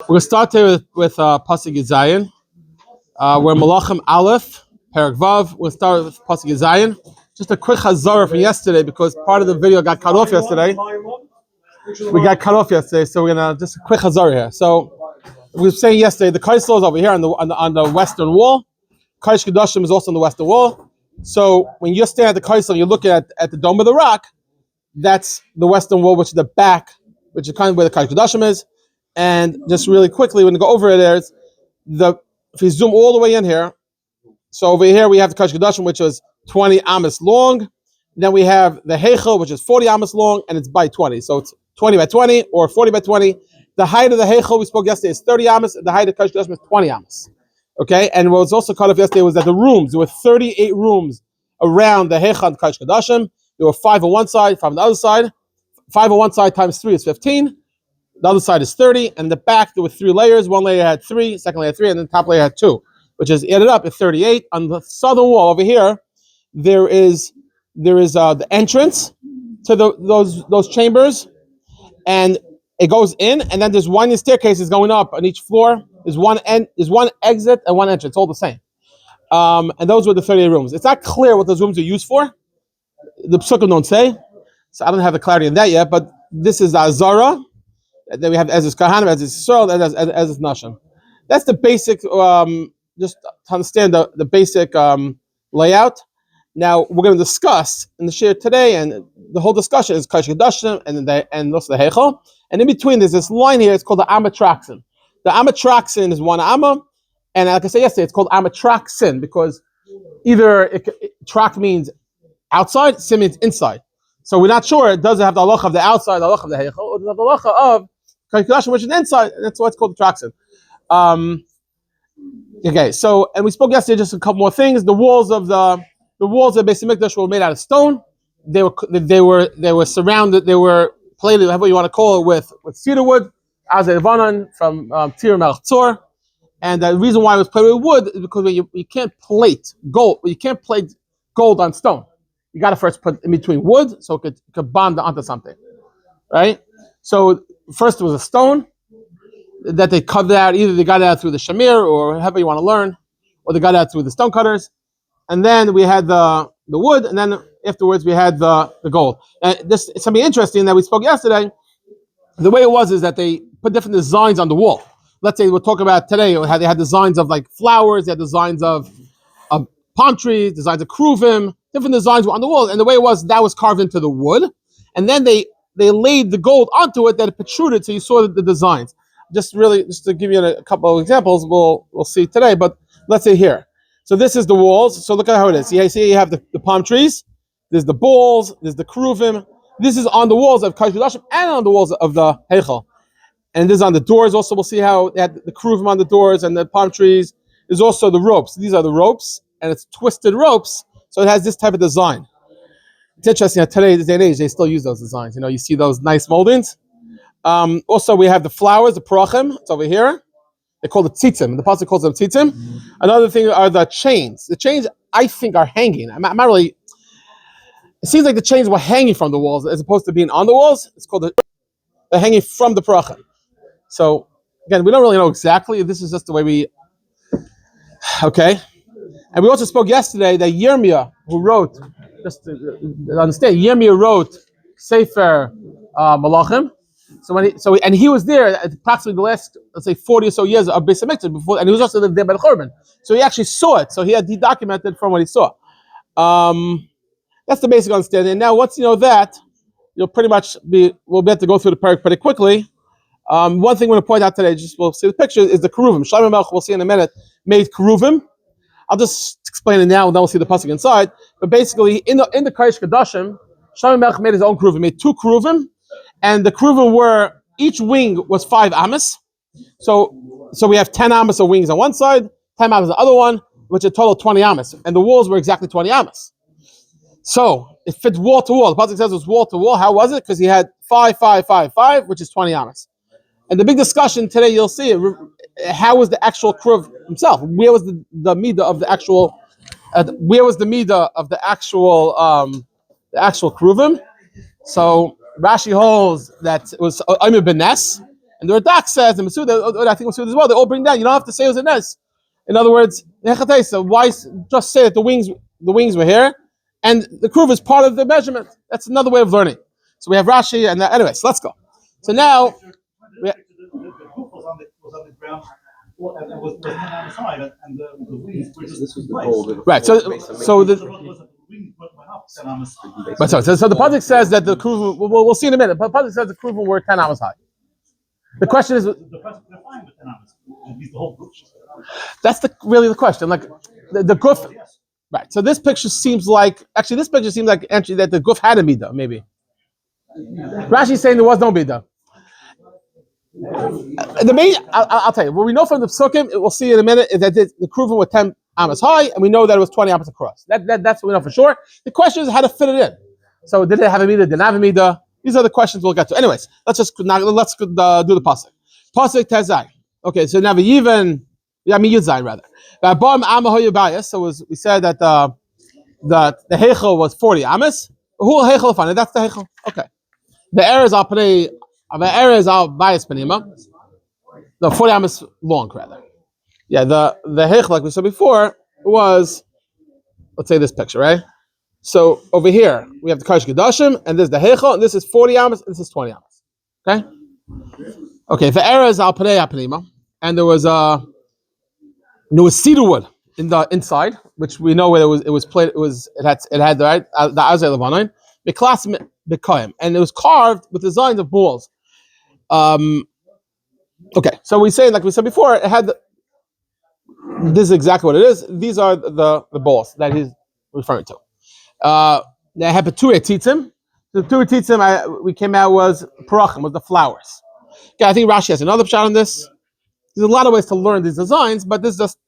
We're going to start here with Pasuk Zayin. We're Malachim Aleph, Perek Vav. We'll start with Pasuk Zayin. Just a quick Hazara from yesterday because part of the video got cut off yesterday. So we're going to just a quick Hazara here. So we were saying yesterday, the Kaisel is over here on the western wall. Kodesh HaKodashim is also on the western wall. So when you stand at the Kaisel, you're looking at the dome of the rock. That's the western wall, which is the back, which is kind of where the Kodesh HaKodashim is. And just really quickly, when you go over there, if you zoom all the way in here, so over here we have the Kodesh HaKodashim, which is 20 amas long. Then we have the Heichal, which is 40 amas long, and it's by 20. So it's 20 by 20 or 40 by 20. The height of the Heichal we spoke yesterday is 30 amas. The height of the Kodesh HaKodashim is 20 amas. Okay, and what was also cut off yesterday was that the rooms, there were 38 rooms around the Heichal and Kodesh HaKodashim. There were 5 on one side, 5 on the other side. 5 on one side times 3 is 15. The other side is 30, and the back there were 3 layers. One layer had 3, second layer had 3, and then the top layer had 2, which is added up at 38. On the southern wall over here, there is the entrance to those chambers, and it goes in, and then there's winding staircases going up on each floor. There's one exit and one entrance, all the same. And those were the 38 rooms. It's not clear what those rooms are used for. The Psukim don't say, so I don't have the clarity on that yet. But this is Azara. Then we have Ezra's Kahanim, Ezra's Yisrael, and Ezra's Nashim. That's the basic, just to understand the basic layout. Now, we're going to discuss in the shiur today, and the whole discussion is Kodesh HaKodashim and also the Heichal. And in between, there's this line here, it's called the Amatraxin. The Amatraxin is one Amma, and like I said yesterday, it's called Amatraxin because either Trak means outside, Sin means inside. So we're not sure, does it have the halacha of the outside, the halacha of the Heichal, or does it have the halacha of Kodesh HaKodashim, which is inside? That's why it's called the Traxin. Okay, so, and we spoke yesterday just a couple more things. The walls of Beis HaMikdash were made out of stone. They were surrounded, they were plated, whatever you want to call it, with cedar wood, Azay from Tir Melech Tzor. And the reason why it was plated with wood is because you can't plate gold. You can't plate gold on stone. You got to first put in between wood so it could bond onto something, right? So first it was a stone that they cut out. Either they got it out through the shamir or however you want to learn, or they got it out through the stone cutters. And then we had the wood, and then afterwards we had the gold. And this is something interesting that we spoke yesterday. The way it was is that they put different designs on the wall. Let's say we're talking about today how they had designs of like flowers, they had designs of palm trees, designs of Cherubim, different designs were on the wall. And the way it was, that was carved into the wood. And then they laid the gold onto it that it protruded, so you saw the designs. Just to give you a couple of examples, we'll see today. But let's say here. So this is the walls. So look at how it is. You have the palm trees. There's the balls. There's the Cherubim. This is on the walls of Kodesh HaKodashim and on the walls of the Heichal. And this is on the doors also. We'll see how they had the Cherubim on the doors and the palm trees. There's also the ropes. These are the ropes, and it's twisted ropes. So it has this type of design. It's interesting that today, this day and age, they still use those designs. You know, you see those nice moldings. Also, we have the flowers, the Perachim. It's over here. They call it tzitzim. The pasuk calls them tzitzim. Another thing are the chains. The chains, I think, are hanging. I'm not really. It seems like the chains were hanging from the walls as opposed to being on the walls. It's called they're hanging from the Perachim. So again, we don't really know exactly. This is just the way we. Okay. And we also spoke yesterday that Yirmiyah, who wrote, just to understand, Yirmiyah wrote Sefer Malachim. And he was there at approximately the last, let's say, 40 or so years of Beis HaMikdash before, and he was also there by the Cherubim. So he actually saw it. So he documented from what he saw. That's the basic understanding. Now, once you know that, you'll pretty much we'll be able to go through the Perek pretty quickly. One thing we're going to point out today, we'll see the picture, is the Cherubim. Shlomo Melech, we'll see in a minute, made Cherubim. I'll just explain it now, and then we'll see the pasuk inside. But basically, in the Kodesh HaKodashim, Shlomo Melech made his own Cherubim. He made 2 Cherubim, and the Cherubim were, each wing was 5 amas. So we have 10 amas of wings on one side, 10 amas on the other one, which is a total of 20 amas. And the walls were exactly 20 amas. So it fits wall to wall. The pasuk says it was wall to wall. How was it? Because he had 5, 5, 5, 5, which is 20 amas. And the big discussion today, you'll see, how was the actual Cherub himself? Where was the midah of the actual? Where was the midah of the actual Cherubim? So Rashi holds that it was Omer Benes, And the Radak says, the Masuda, I think Masuda as well, they all bring down. You don't have to say it was a nes. In other words, so why just say that the wings were here, and the kruv is part of the measurement? That's another way of learning. So we have Rashi, and anyways, let's go. So now, the roof was on the ground, and it was on the side, and the wings were just right. So the so the pasuk says that the kruv. We'll see in a minute. But the pasuk says the kruvim were 10 amos high. The question is, the pasuk they're fine with 10 amos. At least the whole group. That's really the question. Like the guf, right? So this picture seems like that the guf had a midah, maybe. Rashi is saying there was no midah. The main, I'll tell you, what we know from the psukim, we'll see in a minute, is that the kruvim were 10 amos high, and we know that it was 20 amos across. That's what we know for sure. The question is how to fit it in. So did it have a midah? Did it have a midah? These are the questions we'll get to. Anyways, let's do the pasuk. Pasuk tezai. Okay, so now Yud Zayin rather. So we said that the Heichal was 40 amos. Who Heichal funny? That's the Heichal. Okay. The errors I'll play. The errors I'll bias panima. The 40 amos long rather. Yeah, the Heichal, like we said before, was, let's say this picture, right? So over here we have the Kodesh HaKodashim, and this is the Heichal, and this is 40 amos, and this is 20 amos. Okay. Okay. The errors I'll play panima. And there was cedar wood in the inside, which we know where it was played. It had the Azay Levanon, meticulous bekoyim, and it was carved with designs of balls. Okay, so we say, like we said before, it had this is exactly what it is. These are the balls that he's referring to. They had two etitzim. The two etitzim we came out was parachim, was the flowers. Okay, I think Rashi has another shot on this. There's a lot of ways to learn these designs, but this is just,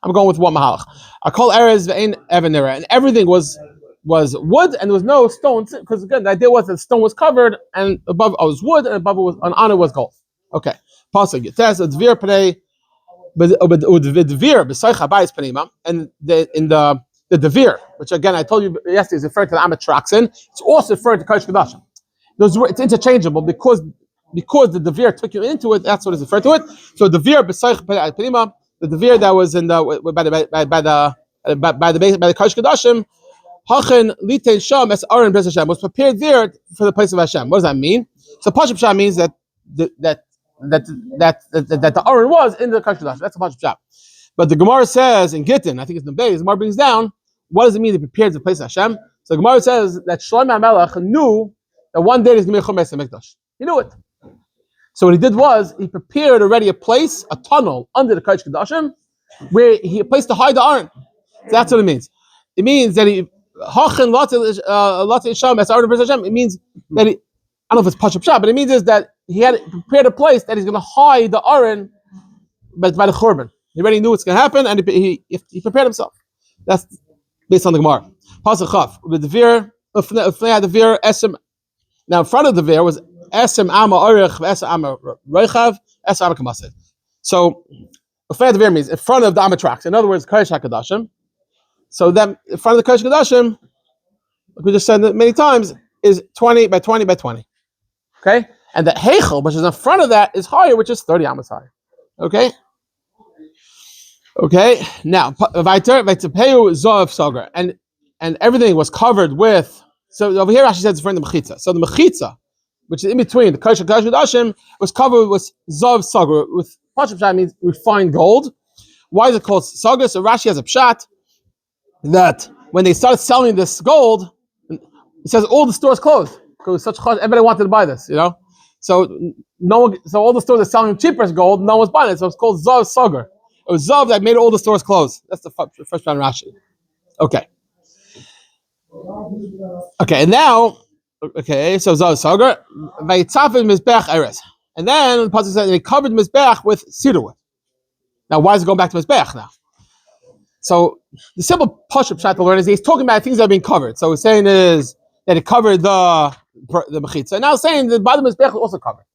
I'm going with one mahalach. I call erez ve'ein evanera, and everything was wood, and there was no stones, because again, the idea was that the stone was covered, and above it was wood, and above it was, and on it was gold. Okay. Pasuk Yites Udvir Pnei Udvir B'Soicha Bayis Pnima, and in the Devir, which again I told you yesterday is referring to the Amatraxin. It's also referring to Kodesh HaKodashim. It's interchangeable because the Devir took you into it. That's what it's referred to it. So Devir B'Soicha Pnima, the Devir that was in the by the Kodesh HaKodashim, Hachin Litein Sham Es Aaron Beis Hashem, was prepared there for the place of Hashem. What does that mean? So Pashup Shah means that the Aaron was in the Kodesh HaKodashim. That's a Pashup Shah. But the Gemara says in Gittin, I think it's in the Beis, the Gemara brings down, what does it mean to prepare the place of Hashem? So the Gemara says that Shlomo HaMelech knew that one day there's going to be a Beis HaMikdash. He knew it. So what he did was he prepared already a place, a tunnel under the Kodesh HaKodashim, where he placed to hide the Aaron. So that's what it means. It means that he it means that he, I don't know if it's Pashup Shah, but it means is that he had prepared a place that he's going to hide the Aaron by the Cherubim. He already knew what's going to happen, and he prepared himself. That's based on the Gemara. Pasuk Chaf. With the Devir, now in front of the Devir was Esem Ama Orech, Esem Ama Reichav, Esem Ama Kamasid. So Ufnei Devir means in front of the Amatrax. In other words, Kodesh HaKodashim. So then, in front of the Kodesh HaKodashim, like we just said many times, is 20 by 20 by 20. Okay? And the Heichal, which is in front of that, is higher, which is 30 amos high. Okay? Okay? Now, and everything was covered with, so over here Rashi says it's in front of the Mechitza. So the Mechitza, which is in between the Kodesh HaKodashim, was covered with Zav Sagar, with Pashup Shah means refined gold. Why is it called Sagar? So Rashi has a pshat that when they started selling this gold, it says all the stores closed because such everybody wanted to buy this, you know. So so all the stores are selling cheaper gold, no one's buying it. So it's called Zav Sagar. It was Zav that made all the stores close. That's the first round Rashi. Okay. Okay, and now, so Zav Sagar, Vaytzafim Mizbech Eres, and then the pasuk says they covered Mizbech with cedar wood. Now, why is it going back to Mizbech now? So the simple Pashup Shah to learn is he's talking about things that are being covered. So he's saying is that it covered the Mechitza. And now saying the bottom of Mizbech is also covered.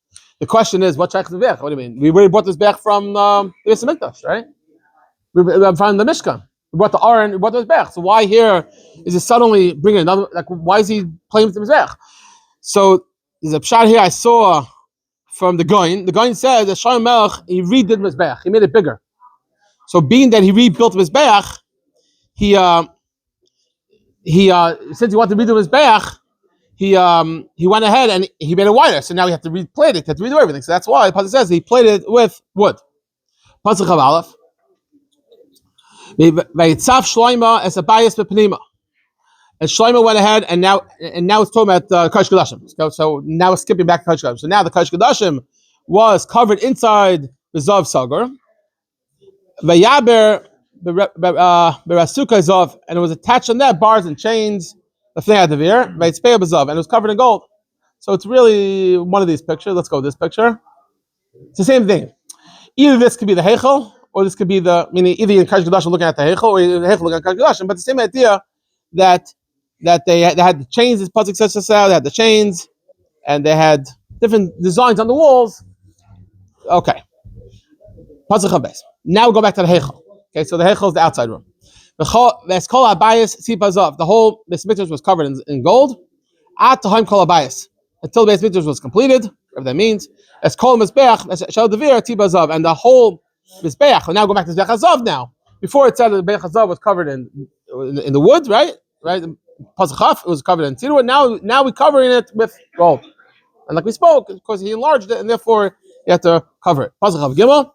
The question is, what Shaykh Mizbech? What do you mean? We already brought this back from the Beis HaMikdash, right? From the Mishkan. We brought the Aaron, we brought the Mizbech. So why here is it suddenly bringing another, like why is he playing with the Mizbech? So there's a pshat here I saw from the Goin. The Goin said that Shlomo Melech, he redid Mizbeach. He made it bigger. So being that he rebuilt Mizbeach, he since he wanted to redo Mizbeach, he went ahead and he made it wider. So now we have to replate it, have to redo everything. So that's why the pasuk says he plated it with wood. Pasuk Chav Aleph. Vayitzav Shlomo es abayis b'pnima. And Shlomo went ahead and now it's talking about Kodesh HaKodashim. So now we're skipping back to Kodesh HaKodashim. So now the Kodesh HaKodashim was covered inside the Zav Sagar. Vayaber berasuka Zav, and it was attached on that bars and chains. The thing at the veer, and it was covered in gold. So it's really one of these pictures. Let's go with this picture. It's the same thing. Either this could be the Heichal, or this could be meaning either in Kodesh HaKodashim looking at the Heichal, or the Heichal looking at Kodesh HaKodashim. But the same idea that they had the chains. This pasuk says this out. They had the chains, and they had different designs on the walls. Okay. Pasuk Chavbes. Now we go back to the Heichal. Okay, so the Heichal is the outside room. The whole Beis HaMikdash was covered in gold. At the Haim Kol Habayis, until the Beis HaMikdash was completed, whatever that means. As Kol Mizbeach, as Shel Devir Tiba Zav, and the whole Mizbeach. We'll now go back to Beis HaZav now. Before it said that the Beis HaZav was covered in the wood, right? Pasuk Chaf, it was covered in Tirua. Now we're covering it with gold. And like we spoke, because he enlarged it, and therefore you have to cover it. Pasuk Chav Gimel.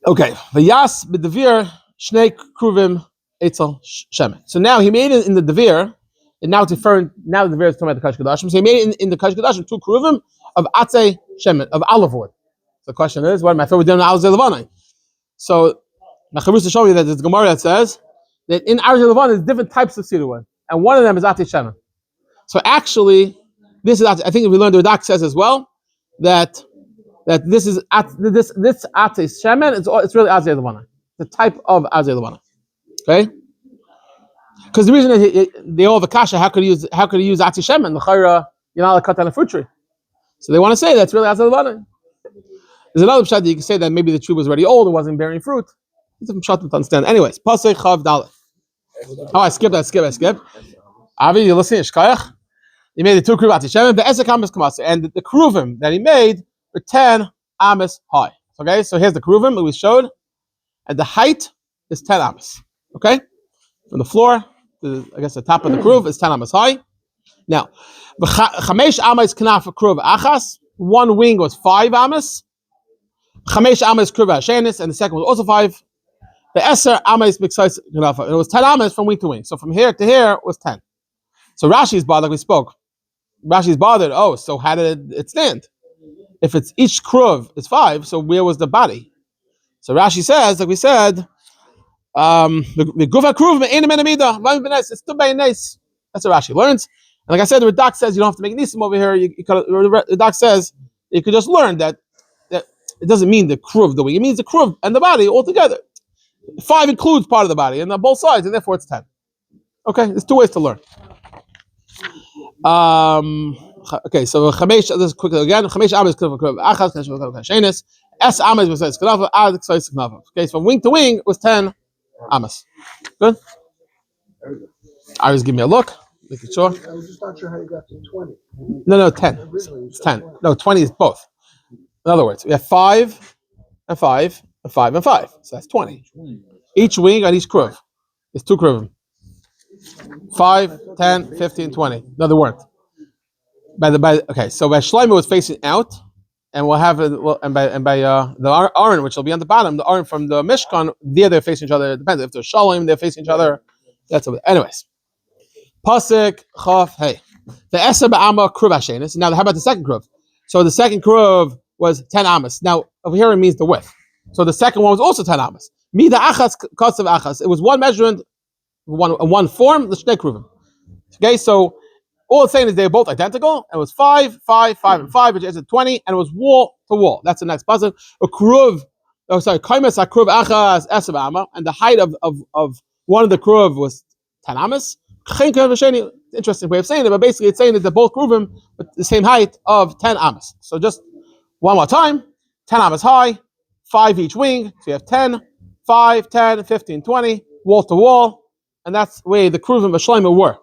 Okay, Vayas b'Devir Shnei Cherubim Eitzel Shemen. So now he made it in the Devir, and now it's referring. Now the Devir is talking about the Kodesh HaKodashim. So he made it in the Kodesh HaKodashim 2 Cherubim of Atzei Shemen, of olive wood. So the question is, what am I thought we're doing Arzei Levanai? So Macharus to show you that there's a Gemara that says that in Arzei Levanai there's different types of cedar wood, and one of them is Atzei Shemen. So actually, this is I think we learned the Radak says as well that this is this Atzei Shemen. It's really Arzei Levanai, the type of Arzei Levanai. Okay, because the reason is they all have a kasha. How could he use Atzei Shemen? The chayra, you're not allowed to cut down a fruit tree. So they want to say that's really Arzei Levanai. There's another pshat that you can say that maybe the tree was already old, it wasn't bearing fruit. It's a pshat to understand. Anyways, pasuk Chav Dalet. Oh, I skip. Avi, you listening? Shkayach. He made the 2 Cherubim Atzei Shemen, the Esek Amas Kamasa, and the Cherubim that he made were 10 Amas high. Okay, so here's the Cherubim that we showed, and the height is 10 Amas. Okay, from the floor to the top of the Cherub is 10 Amas high. Now, the Chamesh Amas Knaf Cherub Achas, one wing was 5 Amas. Chamesh Amas Cherub Hashenis, and the second was also 5. The Eser Amas Miksais Knaf, and it was 10 Amas from wing to wing. So from here to here was 10. So Rashi is bothered, like we spoke. Rashi is bothered. Oh, so how did it stand? If it's each Kruv is 5, so where was the body? So Rashi says, like we said, the Gufa Kruv Me'enim Enamida, it's still very nice. That's what Rashi learns. And like I said, the Radak says you don't have to make nisim over here. The Radak says you could just learn that it doesn't mean the Kruv the wing. It means the Kruv and the body all together. 5 includes part of the body and on both sides, and therefore it's 10. Okay, there's 2 ways to learn. Okay, so Chamesh. This quickly again. Chamesh Amas Kruv Achas Kruv Hashenis. Es Amas was Knafa. Ad Ksois Knafa. Okay, so from wing to wing was 10 Amas. Good. I was giving me a look. Making sure. I was just not sure how you got to 20. No, 10. It's 10. No, 20 is both. In other words, we have 5 and 5 and 5 and 5. So that's 20. Each wing on each Kruv is 2 Kruvim. 5, 10, 15, 20. No, they weren't. Okay, so by Shlomo was facing out, and we'll have it. And by the Aron, which will be on the bottom, the Aron from the Mishkan, they're facing each other. It depends if they're Shalom, they're facing each other. That's it. Anyways, Pasuk Chaf Hey, the Eser Ba'ama Kruv Hashenis. Now, how about the second Kruv? So the second Kruv was 10 Amas. Now over here it means the width. So the second one was also 10 Amas. Mida Achas Kasav Achas. It was one measurement. One form, the Shnei Kruvim. Okay, so all it's saying is they're both identical. And it was 5, 5, 5, and 5, which is 20, and it was wall to wall. That's the next puzzle. Kaimas Kruv Achas Esav Amma, and the height of one of the Kruv was 10 Amas. Interesting way of saying it, but basically it's saying that they're both Kruvim with the same height of 10 Amas. So just one more time, 10 Amas high, 5 each wing, so you have 10, 5, 10, 15, 20, wall to wall. And that's the way the Kruvim of Shlomo were.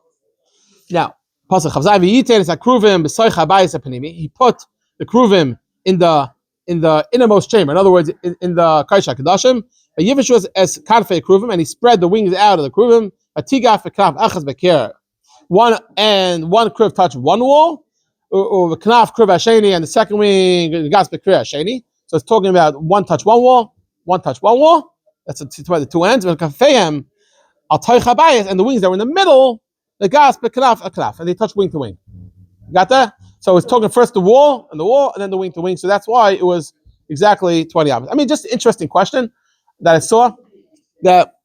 Now, Pasuk Chavzai v'yiten is a Kruvim b'soich habayis hapanimi. He put the Cherubim in the innermost chamber. In other words, in the Kodesh HaKodashim, Yivish was as Karfei Cherubim, and he spread the wings out of the Cherubim. Atigaf v'knaf achas beker. One Cheruv touched one wall, or the knaf Cheruv hasheni, and the second wing gas beker hasheni. So it's talking about one touch one wall, one touch one wall. That's the two ends. And the wings that were in the middle, the gas beknaf a knaf, and they touch wing to wing. You got that? So it's talking first the wall, and then the wing to wing. So that's why it was exactly 20 hours. I mean, just an interesting question that I saw, that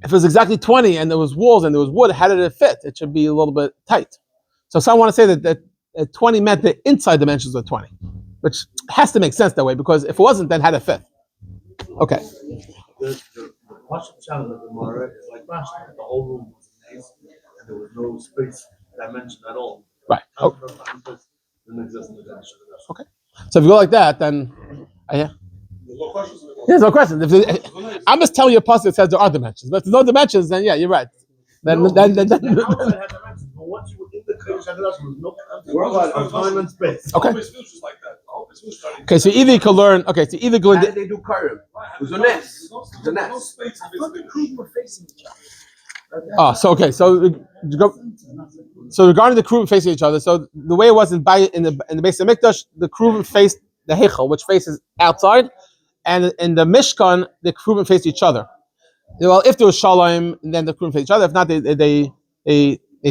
if it was exactly 20 and there was walls and there was wood, how did it fit? It should be a little bit tight. So some want to say that 20 meant the inside dimensions were 20, which has to make sense that way, because if it wasn't, then how did it fit? Okay. The Hashem channel of the Gemara is like that. The whole room was nice, and there was no space dimension at all. Right. Okay. Okay. So if you go like that, then there's no question. I'm just telling you a passage that says there are dimensions, but if there's no dimensions, then yeah, you're right. Then outside had dimensions, but once you were in the Kodesh HaKodashim, there was no time and space. Okay. Okay, so either you can learn. Okay, so either go into. How did they do Cherubim? It was a nest. It was a nest. So okay, so regarding the Cherubim facing each other, so the way it was in the Beis HaMikdash, the Cherubim faced the Heichal, which faces outside, and in the Mishkan, the Cherubim faced each other. Well, if there was Shalom, then the Cherubim faced each other. If not, they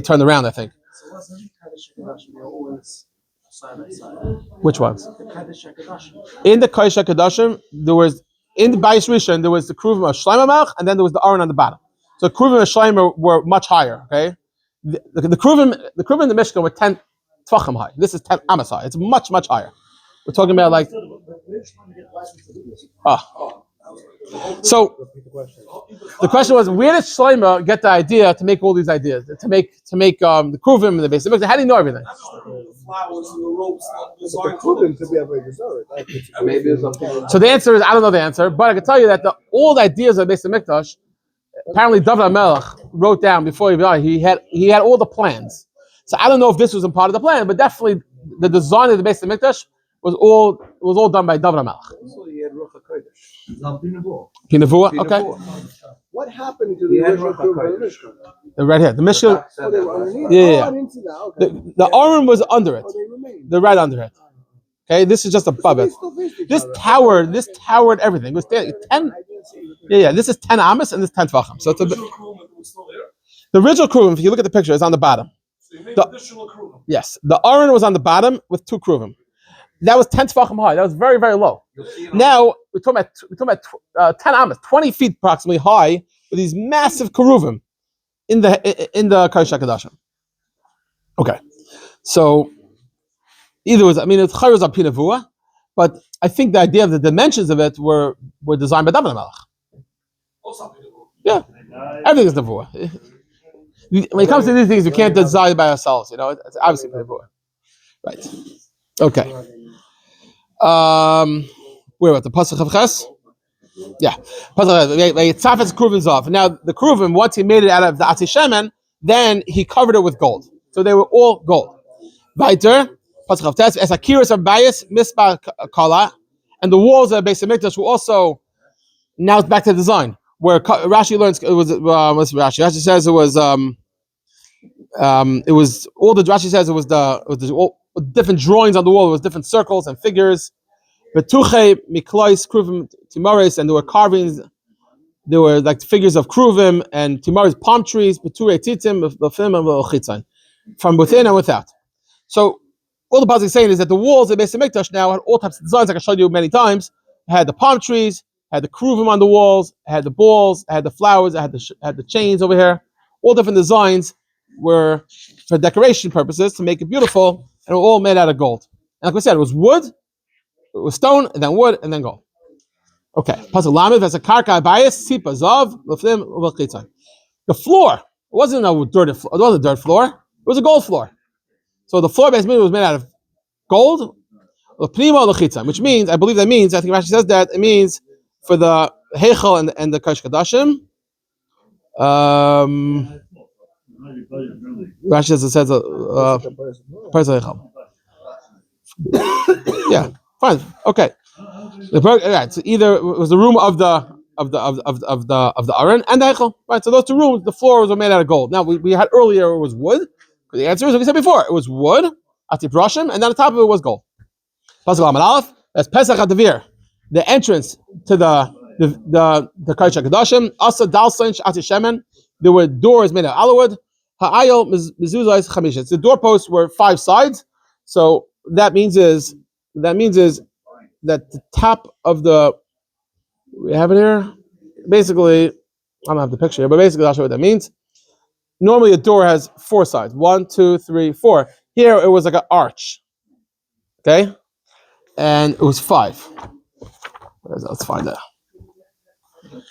turned around, I think. So wasn't Kodesh HaKodashim always side by side? Which ones? The Kodesh HaKodashim. In the Kodesh HaKodashim, there was, in the Beis Rishon, there was the Cherubim of Shlomo Malach, and then there was the Aron on the bottom. So the Cherubim of Shlomo were much higher. Okay, the Cherubim in the Mishkan were 10 Tvachim high. This is 10 Amas high. It's much higher. We're talking about like. So the question was, where did Shlomo get the idea to make all these ideas, to make the Cherubim and the Beis HaMikdash? How do you know everything? The Cherubim could be a very deserved. Maybe it's something. So the answer is, I don't know the answer, but I can tell you that all the ideas of Beis HaMikdash, apparently David HaMelech wrote down before he died. He had all the plans. So I don't know if this was a part of the plan, but definitely the design of the Beis HaMikdash was all done by David HaMelech. So he had Ruach HaKodesh. Pinavua, okay. What happened to the original Cherubim? Right here, the Mishkan. Oh, they were underneath. Yeah. I didn't see that. Okay. The Aron was under it. Oh, they remained. They're right under it. Okay, this is just above it. This towered everything. It was 10. Yeah. This is 10 Amos and this 10 Tvachim. So it's the original Cherubim, if you look at the picture, is on the bottom. Yes, the Aron was on the bottom with 2 Cherubim. That was 10 Tvachim high. That was very, very low. Now we're talking about 10 Amos, 20 feet approximately high, with these massive Cherubim in the Kodesh HaKodashim. Okay, so either was, it's Chayros on Pinavua, but I think the idea of the dimensions of it were designed by David HaMelech. Yeah, everything is Navua. When it comes to these things, you can't design by ourselves. It's obviously Navua. Right. Okay. Where about the Pasuk of Ches? Yeah. Tzafetz Cherubim off. Now the Cherubim, once he made it out of the Atzi Shemen, then he covered it with gold. So they were all gold. Weiter. Pasuk of Tes. As Akiras of Bayis Mispa Kala, and the walls of Beis HaMikdash were also. Now it's back to the design where Rashi learns. It was Rashi. Rashi says it was all the Rashi says it was all different drawings on the wall. It was different circles and figures. Betuche miklois kruvim timaris, and there were carvings. There were like figures of kruvim and timaris, palm trees. Beture titim b'fim and v'chitzan, from within and without. So all the pasuk is saying is that the walls of Beis HaMikdash now had all types of designs, like I showed you many times. It had the palm trees, had the kruvim on the walls, it had the balls, it had the flowers, it had the chains over here. All different designs were for decoration purposes to make it beautiful, and were all made out of gold. And like we said, it was wood, it was stone, and then wood, and then gold. Okay. Pasuk Lamed, that's a karka bias, sipa zav, l'flim v'chitzan. The floor, it wasn't a dirt floor. It wasn't a dirt floor. It was a gold floor. So the floor basically was made out of gold, l'pnima l'chitzan, which means, I believe that means, I think Rashi says that, it means for the Heichal and the Kodesh HaKodashim. Rashi says Heichal. Yeah, fine. Okay. So either it was the room of the Aron and the Heichal. Right. So those two rooms, the floors were made out of gold. Now we had earlier it was wood. The answer is, like we said before, it was wood, ati brashim, and then on top of it was gold. That's Pesach Adavir, the entrance to the Kodesh HaKodashim. Also dalsain ati shemen. There were doors made of olive wood. Ha'ayil mezuzah chamishes. The doorposts were 5 sides. So that means is that the top of the, we have it here. Basically, I don't have the picture here, but basically I'll show you what that means. Normally a door has 4 sides. 1, 2, 3, 4. Here it was like an arch. Okay? And it was 5. Let's find that.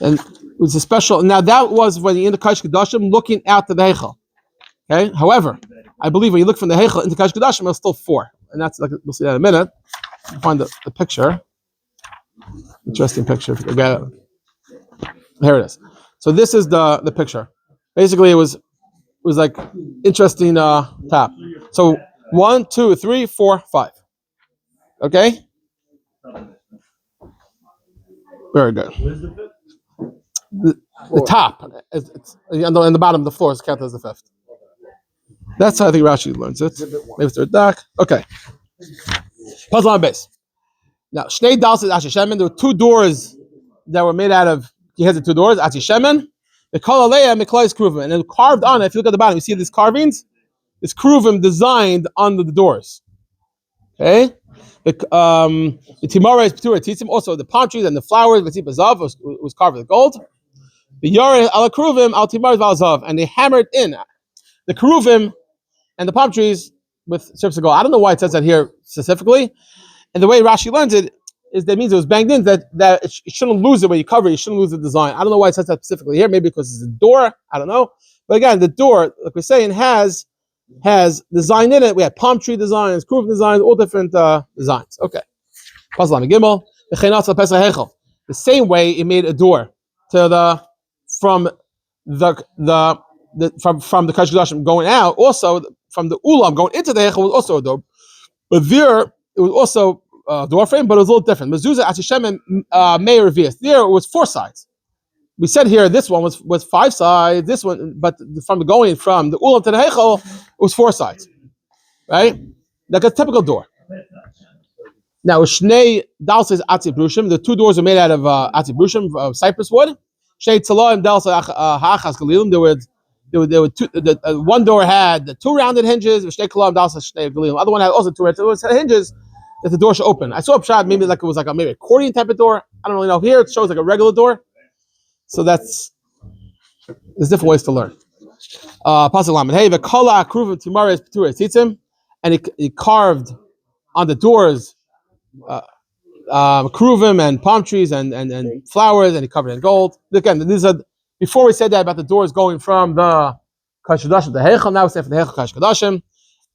And it was a special, now that was when you're in the Kodesh HaKodashim looking out to the Heichal. Okay? However, I believe when you look from the Heichal into Kodesh HaKodashim, it's still 4. And that's like, we'll see that in a minute. Find the picture. Interesting picture. If you get it. Here it is. So this is the picture. Basically, it was like interesting tap. So 1, 2, 3, 4, 5. Okay. Very good. The top, it's and the bottom of the floor is counted as the 5th. That's how I think Rashi learns it. Maybe it's third dark. Okay. Puzzle on base. Now, Shnei Dalsis Ashi Shemen, there were 2 doors that were made out of, he has the 2 doors, Ashi Shemen, the Kol Aleya Miklois Cherubim, and then carved on it, if you look at the bottom, you see these carvings? This Cherubim designed on the doors. Okay? The Timara is Petura Titzim, also the palm trees and the flowers, Zav was carved with gold. The Yare Ala Cherubim, Al Timar Zav, and they hammered in the Cherubim and the palm trees with strips of gold. I don't know why it says that here specifically. And the way Rashi learns it is that means it was banged in that it shouldn't lose it when you cover it. You shouldn't lose the design. I don't know why it says that specifically here. Maybe because it's a door. I don't know. But again, the door, like we're saying, has design in it. We have palm tree designs, curved designs, all different designs. Okay. The same way it made a door to from the Kodesh HaKodashim going out. Also from the Ulam going into the Heichal was also a door. But there it was also a door frame, but it was a little different. Mezuzah Atishem and Meir Revius. There it was 4 sides. We said here this one was 5 sides. This one, but from the Ulam to the Heichal, it was 4 sides. Right? Like a typical door. Now Shnei Dalses Atzi Brushim. The 2 doors were made out of Atzi Brushim, of cypress wood. Shnei Tzaloim Dalses Hachas Galilim. There were 2. One door had 2 rounded hinges. Shnei Tzaloim Dalses Shnei Galilim. The other one had also 2 hinges that the door should open. I saw a pshat, maybe like it was like maybe a accordion type of door. I don't really know. Here it shows like a regular door. So there's different ways to learn. Pasuk Lamed. Hey, the Kala Kruv Timar is Petura Tzitzim, and he carved on the doors Kruvim and palm trees and flowers, and he covered it in gold. Again, these are before we said that about the doors going from the Kodesh HaKodashim to the Heichal. Now we say for the Heichal Kodesh HaKodashim,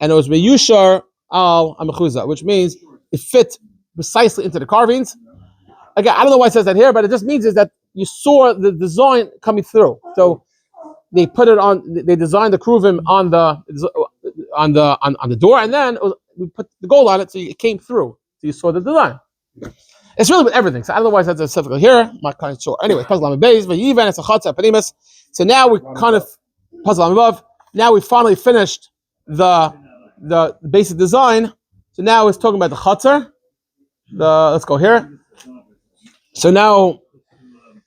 and it was Meyushar al Amechuzah, which means it fit precisely into the carvings. Again, I don't know why it says that here, but it just means is that you saw the design coming through. So they put it on. They designed the Kruvim on the door, and then we put the gold on it, so it came through. So you saw the design. It's really with everything. So I don't know why it says that specifically here. I'm not kind of sure. Anyway, puzzle on base, but even it's a chatzah panimus. So now we kind of puzzle on above. Now we finally finished the basic design. So now it's talking about the chatzar. Let's go here. So now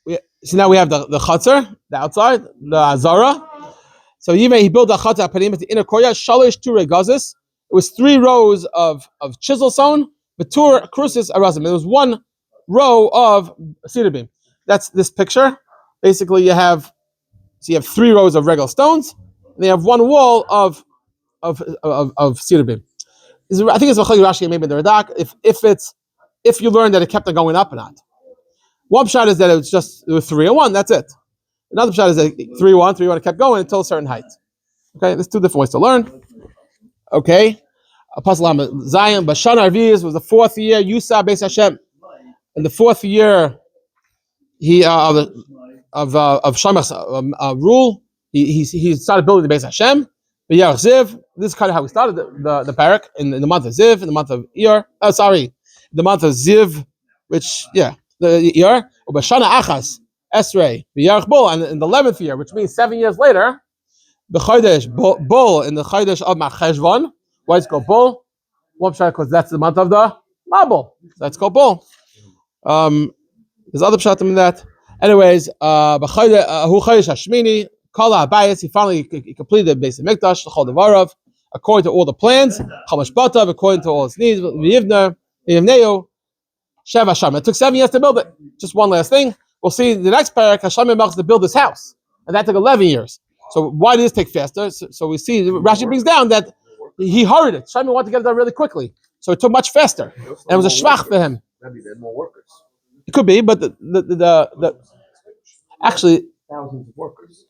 we have the chatzar, the outside, the azara. So he built the chatzar panim at the inner courtyard. Shalish ture gazis. It was 3 rows of chisel stone. Betur crucis arazim. There was 1 row of cedar beam. That's this picture. Basically, you have 3 rows of regular stones, and you have 1 wall of cedar beam. I think it's Rashi, maybe the Radak. If you learn that it kept on going up or not. One shot is that it was 3 and 1. That's it. Another shot is that 3 1, 3 1. It kept going until a certain height. Okay, there's 2 different ways to learn. Okay, Apostle Zion Bashana Arviz was the 4th year. Yusa Beis Hashem. In the 4th year, he of Shemach's rule, he started building the Beis Hashem. Ziv. This is kind of how we started the Perek in the month of Ziv, in the month of Iyar. the month of Ziv, which the year Ubashana Achas Esrei B'Yarch Bul, and in the 11th year, which means 7 years later, the Chodesh Bul in the Chodesh of Macheshvan. Why it's called Bul? Well, because that's the month of the Mabul. That's called Bul. There's other pshatim in that. Anyways, Hu Chodesh Hashmini Kala Abayis. He finally completed the Beis HaMikdash, the Chol Devarav, according to all the plans. Chamash Batav, according to all its needs. V'Yivneu Sheva Sham. It took 7 years to build it. Just one last thing. We'll see the next Perek. Hashem Melchus to build this house, and that took 11 years. So why did this take faster? So we see Rashi brings down that he hurried it. Hashem wanted to get it done really quickly, so it took much faster, and it was a shvach for him. Maybe they had more workers. It could be, but the actually Thousands of workers.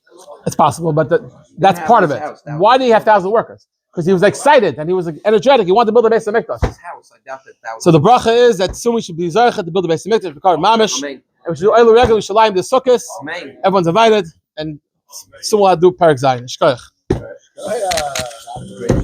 it's possible, but that's part of it. Why did he have 1,000 workers? Because he was excited and he was energetic. He wanted to build the Beis HaMikdash. His house, I doubt that. So the bracha is that soon we should be zarechet to build the Beis HaMikdash. We call it mamish, Amen. and we should do oil regular. We should lie in the sukkahs. Amen. Everyone's invited, and soon we'll have to do Perek Zayin. Shkoyach. Great job.